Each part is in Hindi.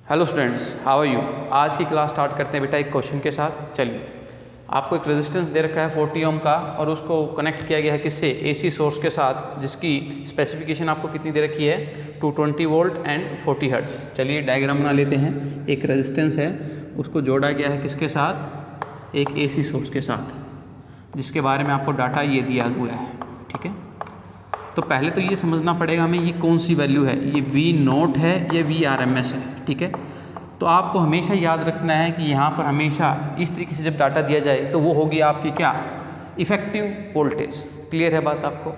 Hello students, how are you. आज की क्लास स्टार्ट करते हैं बेटा एक क्वेश्चन के साथ। चलिए, आपको एक रेजिस्टेंस दे रखा है 40 ओम का और उसको कनेक्ट किया गया है किससे, एसी सोर्स के साथ, जिसकी स्पेसिफिकेशन आपको कितनी दे रखी है, 220 वोल्ट एंड 40 हर्ट्ज। चलिए डायग्राम बना लेते हैं। एक रेजिस्टेंस है, उसको जोड़ा गया है किसके साथ, एक एसी सोर्स के साथ, जिसके बारे में आपको डाटा ये दिया हुआ है। ठीक है, तो पहले तो ये समझना पड़ेगा हमें ये कौन सी वैल्यू है, ये वी नोट है या वी आर एम एस है। ठीक है, तो आपको हमेशा याद रखना है कि यहाँ पर हमेशा इस तरीके से जब डाटा दिया जाए तो वो होगी आपकी क्या, इफेक्टिव वोल्टेज। क्लियर है बात आपको।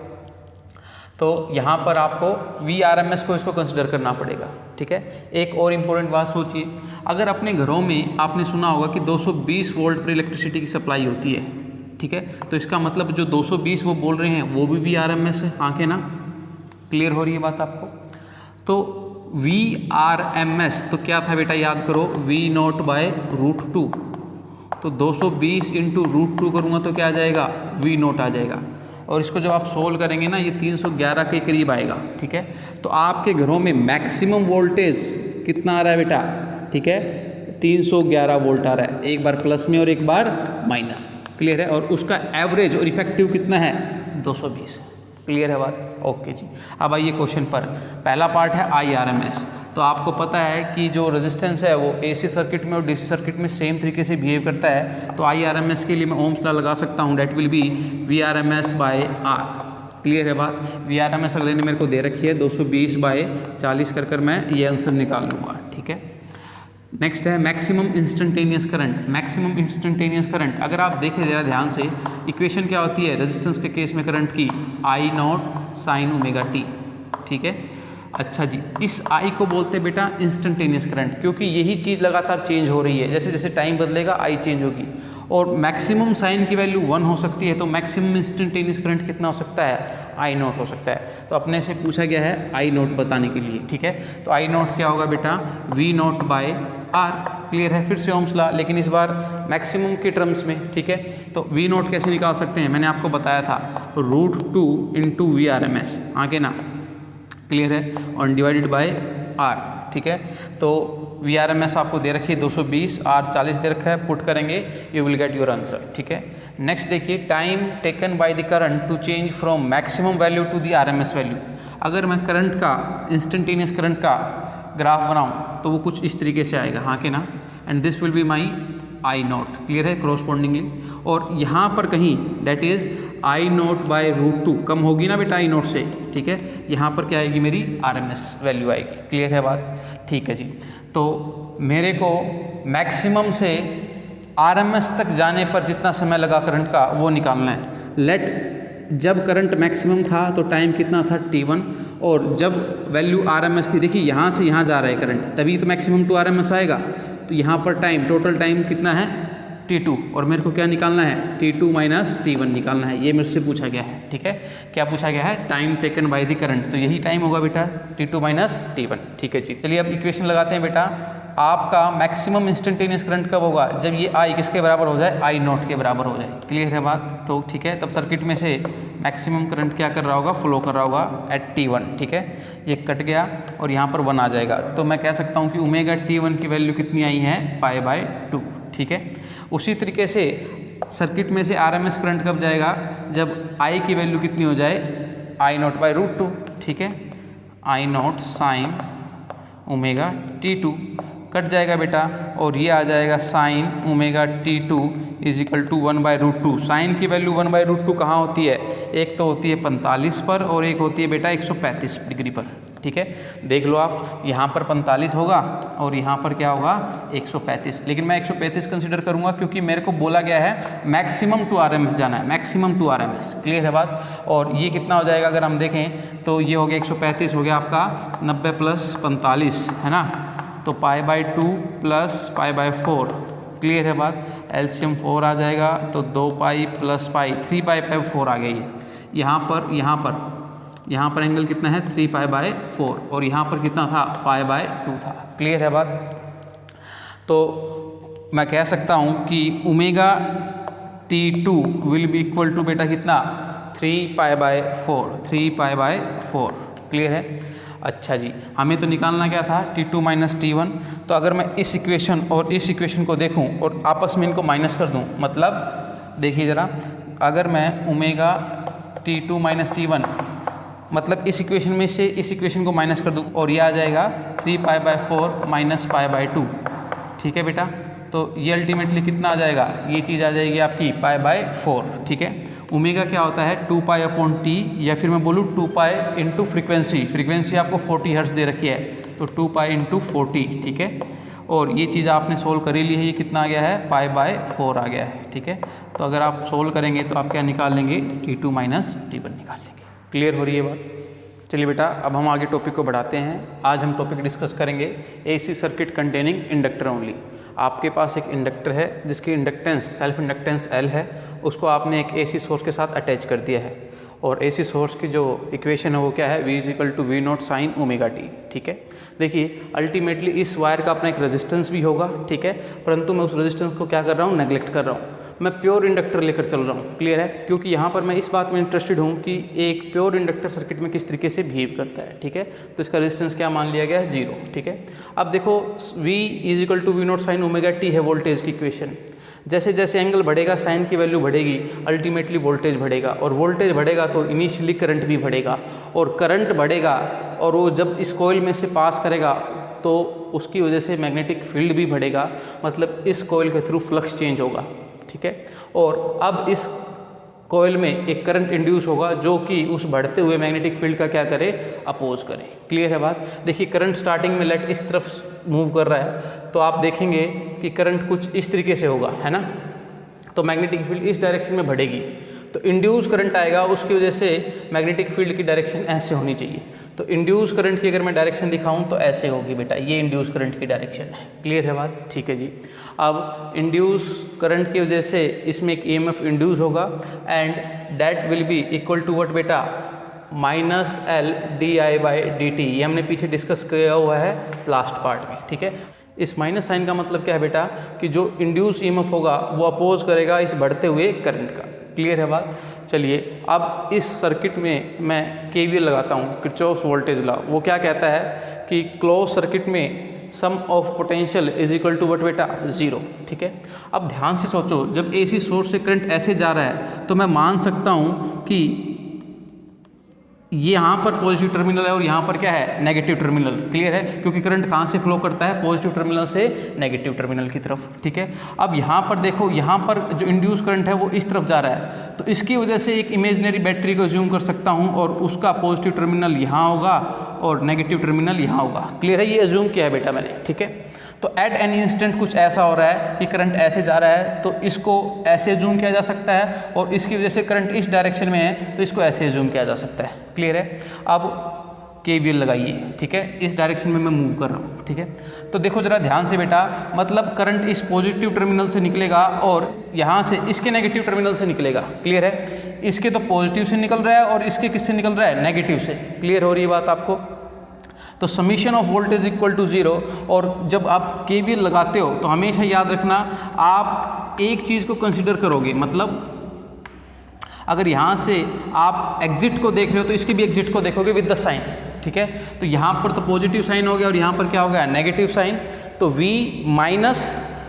तो यहाँ पर आपको वी आर एम एस को इसको कंसिडर करना पड़ेगा। ठीक है, एक और इम्पोर्टेंट बात सोचिए, अगर अपने घरों में आपने सुना होगा कि 220 वोल्ट पर इलेक्ट्रिसिटी की सप्लाई होती है। ठीक है, तो इसका मतलब जो 220 वो बोल रहे हैं वो भी वी आर एम एस है। हाँ के ना, क्लियर हो रही है बात आपको। तो वी आर एम एस तो क्या था बेटा, याद करो, वी नोट बाय √2। तो 220 इंटू √2 करूँगा तो क्या आ जाएगा, वी नोट आ जाएगा। और इसको जब आप सोल्व करेंगे ना, ये 311 के करीब आएगा। ठीक है, तो आपके घरों में मैक्सिमम वोल्टेज कितना आ रहा है बेटा, ठीक है, 311 वोल्ट आ रहा है, एक बार प्लस में और एक बार माइनस। क्लियर है, और उसका एवरेज और इफेक्टिव कितना है, 220। क्लियर है बात, ओके जी। अब आइए क्वेश्चन पर। पहला पार्ट है IRMS। तो आपको पता है कि जो रेजिस्टेंस है वो AC सर्किट में और DC सर्किट में सेम तरीके से बिहेव करता है। तो IRMS के लिए मैं ओम्स लॉ लगा सकता हूँ, that will be VRMS by R। Clear है बात। VRMS अगले ने मेरे को दे रखी है 220/40 कर मैं ये आंसर निकाल लूँगा। ठीक है, नेक्स्ट है maximum instantaneous current. Maximum instantaneous current अगर आप देखें ज़रा ध्यान से, इक्वेशन क्या होती है रेजिस्टेंस के केस में करंट की, I naught sine omega T. ठीक है, अच्छा जी, इस I को बोलते हैं बेटा इंस्टेंटेनियस करंट, क्योंकि यही चीज़ लगातार चेंज हो रही है। जैसे जैसे टाइम बदलेगा I चेंज होगी, और मैक्सिमम साइन की वैल्यू 1 हो सकती है, तो मैक्सिमम इंस्टेंटेनियस करंट कितना हो सकता है, I नॉट हो सकता है। तो अपने से पूछा गया है I नॉट बताने के लिए। ठीक है, तो I नॉट क्या होगा बेटा, V naught by R। Clear है, फिर से ओम्स लॉ, लेकिन इस बार मैक्सिमम के टर्म्स में। ठीक है, तो वी नॉट कैसे निकाल सकते हैं, मैंने आपको बताया था, √2 into V R M S, आगे ना। क्लियर है, और डिवाइडेड बाय R। ठीक है, तो वी आर एम एस आपको दे रखी है 220, R 40 दे रखा है, पुट करेंगे you will get your answer. ठीक है, नेक्स्ट देखिए, time taken by the current to change from maximum value to the RMS value. अगर मैं करंट का, इंस्टेंटेनियस करंट का ग्राफ बनाऊं तो वो कुछ इस तरीके से आएगा। हाँ के ना, and this will be my I naught. Clear है, क्रॉसपोंडिंगली। और यहाँ पर कहीं that is I naught by √2 कम होगी ना बेटा I नॉट से। ठीक है, यहाँ पर क्या आएगी, मेरी RMS वैल्यू आएगी। क्लियर है बात, ठीक है जी। तो मेरे को मैक्सिमम से RMS तक जाने पर जितना समय लगा करंट का वो निकालना है। लेट जब करंट मैक्सिमम था तो टाइम कितना था, t1, और जब वैल्यू RMS थी, देखिए यहाँ से यहाँ जा रहा है करंट, तभी तो मैक्सिमम टू RMS आएगा। तो यहाँ पर टाइम, टोटल टाइम कितना है, t2, और मेरे को क्या निकालना है, t2 माइनस t1 निकालना है। ये मुझसे पूछा गया है। ठीक है, क्या पूछा गया है, time taken by the current, तो यही टाइम होगा बेटा, t2 माइनस t1। ठीक है जी, चलिए अब इक्वेशन लगाते हैं बेटा। आपका मैक्सिमम इंस्टेंटेनियस करंट कब होगा, जब ये I किसके बराबर हो जाए, I नॉट के बराबर हो जाए। क्लियर है बात, तो ठीक है, तब सर्किट में से मैक्सिमम करंट क्या कर रहा होगा, फ्लो कर रहा होगा एट t1। ठीक है, ये कट गया और यहाँ पर 1 आ जाएगा, तो मैं कह सकता हूँ कि ओमेगा t1 की वैल्यू कितनी आई है, π/2। ठीक है, उसी तरीके से सर्किट में से RMS करंट कब जाएगा, जब I की वैल्यू कितनी हो जाए, I नॉट बाय √2। ठीक है, I naught sine omega t2 कट जाएगा बेटा, और ये आ जाएगा sine omega t2 is equal to 1/√2। Sine की वैल्यू 1/√2 कहाँ होती है, एक तो होती है 45 पर और एक होती है बेटा 135 डिग्री पर। ठीक है, देख लो आप, यहाँ पर 45 होगा और यहाँ पर क्या होगा, 135, लेकिन मैं 135 कंसिडर करूँगा क्योंकि मेरे को बोला गया है मैक्सिमम टू RMS जाना है, मैक्सिमम टू RMS। क्लियर है बात, और ये कितना हो जाएगा अगर हम देखें तो ये हो गया 135 हो गया आपका 90 + 45, है ना, तो π/2 + π/4। क्लियर है बात, LCM 4 आ जाएगा, तो 2π + π 3π/4 आ गई है। यहाँ पर एंगल कितना है, 3π/4, और यहाँ पर कितना था, π/2 था। क्लियर है बात, तो मैं कह सकता हूँ कि omega t2 will be equal to बेटा कितना, 3π/4। क्लियर है, अच्छा जी, हमें तो निकालना क्या था T2 माइनस T1। तो अगर मैं इस इक्वेशन और इस इक्वेशन को देखूं और आपस में इनको माइनस कर दूं, मतलब देखिए ज़रा, अगर मैं ओमेगा T2 माइनस T1 मतलब इस इक्वेशन में से इस इक्वेशन को माइनस कर दूं और ये आ जाएगा 3π/4 माइनस π/2। ठीक है बेटा, तो ये अल्टीमेटली कितना आ जाएगा, ये चीज़ आ जाएगी आपकी π/4। ठीक है, ओमेगा क्या होता है 2π/T, या फिर मैं बोलूँ 2π इंटू फ्रिक्वेंसी। फ्रिक्वेंसी आपको 40 हर्ट्ज दे रखी है, तो 2π इंटू 40। ठीक है, और ये चीज़ आपने सोल्व कर ही ली है, ये कितना आ गया है π/4 आ गया है। ठीक है, तो अगर आप सोल्व करेंगे तो आप क्या निकाल लेंगे, T2 माइनस T1 निकाल लेंगे। क्लियर हो रही है बात। चलिए बेटा, अब हम आगे टॉपिक को बढ़ाते हैं। आज हम टॉपिक डिस्कस करेंगे AC circuit containing inductor only. आपके पास एक इंडक्टर है जिसकी इंडक्टेंस सेल्फ इंडक्टेंस L है, उसको आपने एक AC सोर्स के साथ अटैच कर दिया है, और AC सोर्स की जो इक्वेशन है वो क्या है, V = V0 sin ω/t। ठीक है, देखिए अल्टीमेटली इस वायर का अपना एक रेजिस्टेंस भी होगा। ठीक है, परंतु मैं उस रेजिस्टेंस को क्या कर रहा हूँ, नेगलेक्ट कर रहा हूँ, मैं प्योर इंडक्टर लेकर चल रहा हूँ। क्लियर है, क्योंकि यहाँ पर मैं इस बात में इंटरेस्टेड हूँ कि एक प्योर इंडक्टर सर्किट में किस तरीके से बिहेव करता है। ठीक है, तो इसका रेजिस्टेंस क्या मान लिया गया है, 0। ठीक है, अब देखो V = V0 sin ω/t है वोल्टेज की इक्वेशन। जैसे जैसे एंगल बढ़ेगा साइन की वैल्यू बढ़ेगी, अल्टीमेटली वोल्टेज बढ़ेगा, और वोल्टेज बढ़ेगा तो इनिशियली करंट भी बढ़ेगा, और करंट बढ़ेगा और वो जब इस कॉइल में से पास करेगा तो उसकी वजह से मैग्नेटिक फील्ड भी बढ़ेगा, मतलब इस कॉइल के थ्रू फ्लक्स चेंज होगा। ठीक है, और अब इस कॉइल में एक करंट इंड्यूस होगा जो कि उस बढ़ते हुए मैग्नेटिक फील्ड का क्या करे, अपोज करे। क्लियर है बात। देखिए करंट स्टार्टिंग में लेट इस तरफ मूव कर रहा है, तो आप देखेंगे कि करंट कुछ इस तरीके से होगा, है ना, तो मैग्नेटिक फील्ड इस डायरेक्शन में बढ़ेगी, तो इंड्यूस करंट आएगा, उसकी वजह से मैग्नेटिक फील्ड की डायरेक्शन ऐसे होनी चाहिए। तो इंड्यूस करंट की अगर मैं डायरेक्शन दिखाऊं तो ऐसे होगी बेटा, ये इंड्यूस करंट की डायरेक्शन है। क्लियर है बात, ठीक है जी। अब इंड्यूस करंट की वजह से इसमें एक EMF इंड्यूस होगा, and that will be equal to what बेटा, -L di/dt। ये हमने पीछे डिस्कस किया हुआ है लास्ट पार्ट में। ठीक है, इस माइनस साइन का मतलब क्या है बेटा, कि जो इंड्यूस EMF होगा वो अपोज करेगा इस बढ़ते हुए करंट का। क्लियर है बात। चलिए अब इस सर्किट में मैं KVL लगाता हूँ, किरचॉफ्स वोल्टेज लॉ। वो क्या कहता है कि क्लोज सर्किट में sum of potential is equal to what बेटा, 0। ठीक है, अब ध्यान से सोचो, जब AC सोर्स से करंट ऐसे जा रहा है तो मैं मान सकता हूँ कि ये यहाँ पर पॉजिटिव टर्मिनल है और यहाँ पर क्या है, नेगेटिव टर्मिनल। क्लियर है, क्योंकि करंट कहाँ से फ्लो करता है, पॉजिटिव टर्मिनल से नेगेटिव टर्मिनल की तरफ। ठीक है, अब यहाँ पर देखो, यहाँ पर जो इंड्यूस करंट है वो इस तरफ जा रहा है, तो इसकी वजह से एक इमेजिनरी बैटरी को ज्यूम कर सकता हूँ, और उसका पॉजिटिव टर्मिनल यहाँ होगा और नेगेटिव टर्मिनल यहाँ होगा। क्लियर है, ये ज्यूम किया है बेटा मैंने। ठीक है, तो एट एनी इंस्टेंट कुछ ऐसा हो रहा है कि करंट ऐसे जा रहा है, तो इसको ऐसे जूम किया जा सकता है, और इसकी वजह से करंट इस डायरेक्शन में है तो इसको ऐसे जूम किया जा सकता है। क्लियर है, अब KVL लगाइए। ठीक है, इस डायरेक्शन में मैं मूव कर रहा हूँ। ठीक है, तो देखो जरा ध्यान से बेटा, मतलब करंट इस पॉजिटिव टर्मिनल से निकलेगा और यहाँ से इसके नेगेटिव टर्मिनल से निकलेगा। क्लियर है, इसके तो पॉजिटिव से निकल रहा है और इसके किससे निकल रहा है, नेगेटिव से। क्लियर हो रही है बात आपको। तो summation of voltage equal to 0, और जब आप KVL लगाते हो तो हमेशा याद रखना, आप एक चीज़ को कंसिडर करोगे, मतलब अगर यहाँ से आप एग्जिट को देख रहे हो तो इसके भी एग्जिट को देखोगे विद द साइन। ठीक है, तो यहाँ पर तो पॉजिटिव साइन हो गया और यहाँ पर क्या हो गया, नेगेटिव साइन। तो V माइनस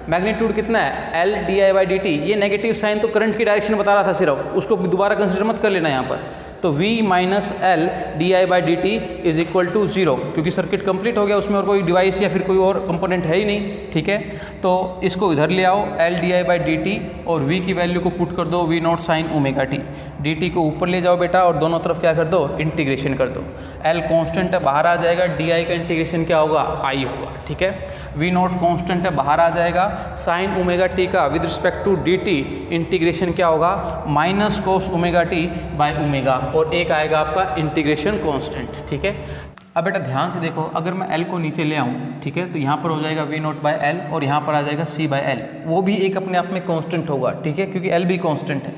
मैग्नीट्यूड कितना है, L di/dt। ये नेगेटिव साइन तो करंट की डायरेक्शन बता रहा था सिर्फ, उसको दोबारा कंसिडर मत कर लेना यहाँ पर। तो V minus L di/dt is equal to 0, क्योंकि सर्किट कंप्लीट हो गया, उसमें और कोई डिवाइस या फिर कोई और कंपोनेंट है ही नहीं। ठीक है, तो इसको इधर ले आओ, L di/dt, और V की वैल्यू को पुट कर दो V0 sin ω/t। dt को ऊपर ले जाओ बेटा और दोनों तरफ क्या कर दो, इंटीग्रेशन कर दो। L कांस्टेंट है, बाहर आ जाएगा, di का इंटीग्रेशन क्या होगा, I होगा। ठीक है, V0 कांस्टेंट है, बाहर आ जाएगा, sin ω/t का with respect to dt integration क्या होगा, माइनस cos ω/t/ω, और एक आएगा आपका इंटीग्रेशन कांस्टेंट। ठीक है, अब बेटा ध्यान से देखो, अगर मैं L को नीचे ले आऊँ, ठीक है, तो यहाँ पर हो जाएगा V0/L और यहाँ पर आ जाएगा C/L। वो भी एक अपने आप में कांस्टेंट होगा। ठीक है, क्योंकि L भी कांस्टेंट है।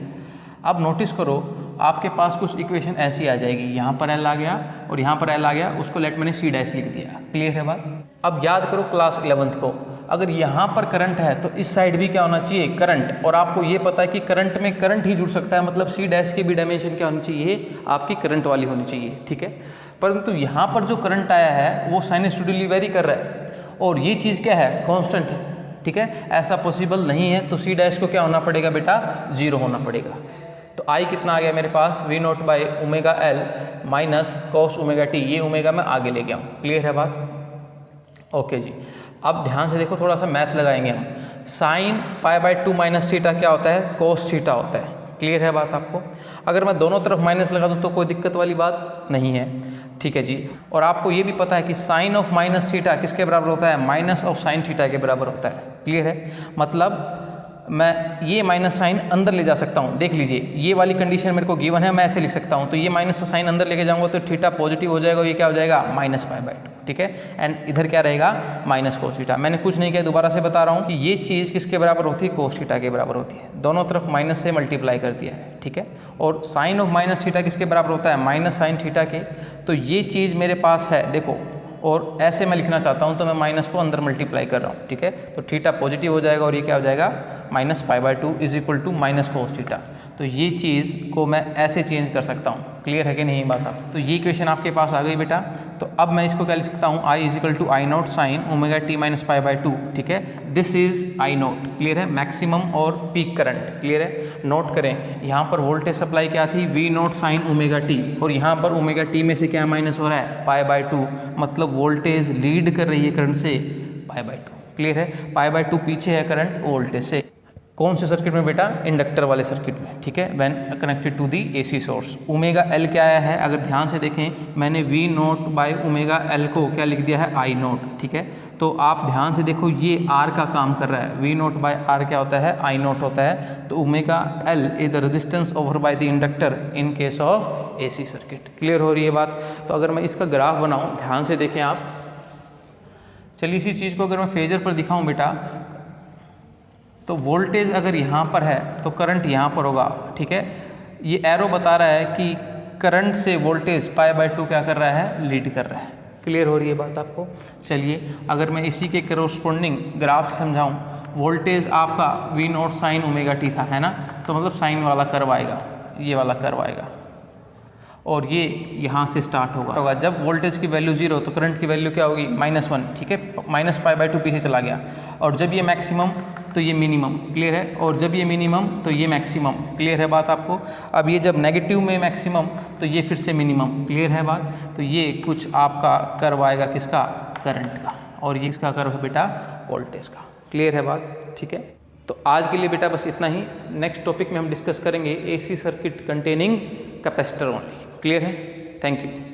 अब नोटिस करो, आपके पास कुछ इक्वेशन ऐसी आ जाएगी, यहाँ पर L आ गया और यहाँ पर L आ गया, उसको लेट मैंने C' लिख दिया। क्लियर है बात। अब याद करो क्लास 11th को, अगर यहाँ पर करंट है तो इस साइड भी क्या होना चाहिए, करंट। और आपको ये पता है कि करंट में करंट ही जुड़ सकता है, मतलब C' की भी डायमेंशन क्या होनी चाहिए, आपकी करंट वाली होनी चाहिए। ठीक है, परंतु यहाँ पर जो करंट आया है वो साइनसॉइडली वेरी कर रहा है और ये चीज़ क्या है, कांस्टेंट है, ठीक है। ऐसा पॉसिबल नहीं है, तो सी डैश को क्या होना पड़ेगा बेटा, 0 होना पड़ेगा। तो आई कितना आ गया मेरे पास, V naught by omega L minus cos omega t, ये ओमेगा मैं आगे ले गया हूँ। क्लियर है बात? ओके जी। अब ध्यान से देखो, थोड़ा सा मैथ लगाएंगे हम। Sine pi by 2 minus theta क्या होता है, कोस थीटा होता है। क्लियर है बात आपको? अगर मैं दोनों तरफ माइनस लगा दूँ तो कोई दिक्कत वाली बात नहीं है, ठीक है जी। और आपको ये भी पता है कि साइन ऑफ माइनस थीटा किसके बराबर होता है, माइनस ऑफ साइन थीटा के बराबर होता है। क्लियर है? मतलब मैं ये माइनस साइन अंदर ले जा सकता हूँ। देख लीजिए, ये वाली कंडीशन मेरे को गिवन है, मैं ऐसे लिख सकता हूँ। तो ये माइनस का साइन अंदर लेके जाऊँगा तो थीटा पॉजिटिव हो जाएगा, ये क्या हो जाएगा, माइनस पाई बाई 2, ठीक है। एंड इधर क्या रहेगा, माइनस कोस थीटा। मैंने कुछ नहीं किया, दोबारा से बता रहा हूँ कि ये चीज़ किसके बराबर होती है, कोस थीटा के बराबर होती है। दोनों तरफ माइनस से मल्टीप्लाई कर दिया है, ठीक है। और साइन ऑफ माइनस थीटा किसके बराबर होता है, माइनस साइन थीटा के। तो ये चीज़ मेरे पास है, देखो, और ऐसे मैं लिखना चाहता हूँ तो मैं माइनस को अंदर मल्टीप्लाई कर रहा हूँ, ठीक है। तो थीटा पॉजिटिव हो जाएगा और ये क्या हो जाएगा, minus pi by 2 is equal to minus cos theta. तो ये चीज़ को मैं ऐसे चेंज कर सकता हूँ। क्लियर है कि नहीं बात आप? तो ये इक्वेशन आपके पास आ गई बेटा। तो अब मैं इसको क्या लिख सकता हूँ, I is equal to I naught sine omega t minus pi by 2, ठीक है। This is I naught. Clear है? मैक्सिमम और पीक करंट। क्लियर है? नोट करें, यहाँ पर वोल्टेज सप्लाई क्या थी, V naught sine omega t, और यहाँ पर ओमेगा टी में से क्या माइनस हो रहा है, पाई बाई 2। मतलब वोल्टेज लीड कर रही है करंट से पाई बाई 2। क्लियर है? पाई बाई 2 पीछे है करंट वोल्टेज से। कौन से सर्किट में बेटा, इंडक्टर वाले सर्किट में, ठीक है। When connected to the AC source. Omega L क्या आया है, अगर ध्यान से देखें, मैंने V naught by omega L को क्या लिख दिया है, आई नोट, ठीक है। तो आप ध्यान से देखो, ये आर का काम कर रहा है। वी नोट बाई आर क्या होता है, आई नोट होता है। तो omega L is the resistance over by the inductor in case of AC circuit. Clear हो रही है बात? तो अगर मैं इसका ग्राफ बनाऊँ, ध्यान से देखें आप। चलिए इसी चीज़ को अगर मैं फेजर पर दिखाऊँ बेटा, तो वोल्टेज अगर यहाँ पर है तो करंट यहाँ पर होगा, ठीक है। ये एरो बता रहा है कि करंट से वोल्टेज पाई बाई 2 क्या कर रहा है, लीड कर रहा है। क्लियर हो रही है बात आपको? चलिए अगर मैं इसी के करस्पॉन्डिंग ग्राफ समझाऊँ, वोल्टेज आपका V naught sine omega t था, है ना। तो मतलब साइन वाला कर्व आएगा, ये वाला कर्व आएगा, और ये यहाँ से स्टार्ट होगा। जब वोल्टेज की वैल्यू 0 तो करंट की वैल्यू क्या होगी, -1, ठीक है। माइनस पाई बाई 2 पीछे चला गया, और जब ये मैक्सिमम तो ये मिनिमम। क्लियर है? और जब ये मिनिमम तो ये मैक्सिमम। क्लियर है बात आपको? अब ये जब नेगेटिव में मैक्सिमम तो ये फिर से मिनिमम। क्लियर है बात? तो ये कुछ आपका कर्व आएगा किसका, करंट का, और ये इसका कर्व है बेटा वोल्टेज का। क्लियर है बात? ठीक है। तो आज के लिए बेटा बस इतना ही। नेक्स्ट टॉपिक में हम डिस्कस करेंगे AC circuit containing capacitor only. Clear है? Thank you.